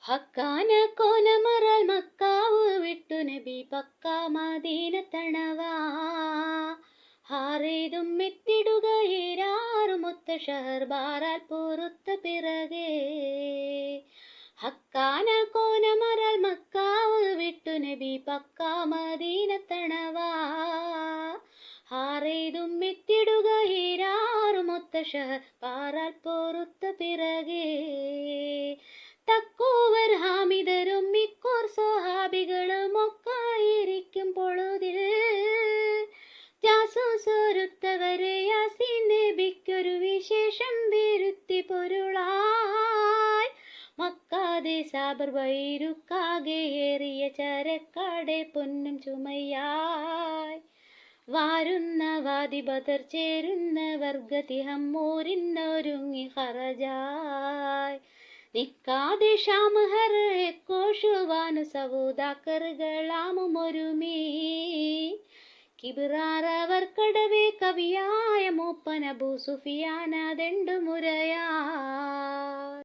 ഹക്കാന കോനമറാൽ macaw വിട്ടു നബി പക്ക മദീനത്തണവാ ഹാറേതും എത്തിടുകയേരാറുമൊത്ത ഷഹർ ബാറാൽ പൊറുത്ത പിറകെ ഹക്കാന കോനമറാൽ മക്കാവ് വിട്ടു നബി പക്ക മദീനത്തണവാ ഹാറേതും എത്തിടുകയേരാറുമൊത്ത ഷഹർ ബാറാൽ പൊറുത്ത പിറകെ തക്കോവർ ഹാമിദരും മിക്കോർ സ്വഹാബികളും ഒക്കായിരിക്കും പൊഴുതിൽ ജാസൂസൊരുത്തവരെ യാസീൻ നബിക്കൊരു വിശേഷം വിരുത്തി പൊരുളായി മക്കാതെ സാബർ വൈരുക്കാകെയേറിയ ചരക്കാടെ പൊന്നും ചുമയായി വാരുന്ന വാദി ബദർ ചേരുന്ന വർഗതിഹം മോരിന്നൊരുങ്ങി ഹറജായി നിക്കാതെ ഷാമഹർ കോശുവാനു സഹോദാക്കറുകളാമൊരുമീ കിബിറാറവർ കടവേ കവിയായ മൂപ്പൻ അബൂ സുഫിയാന ദണ്ടുമുരയാ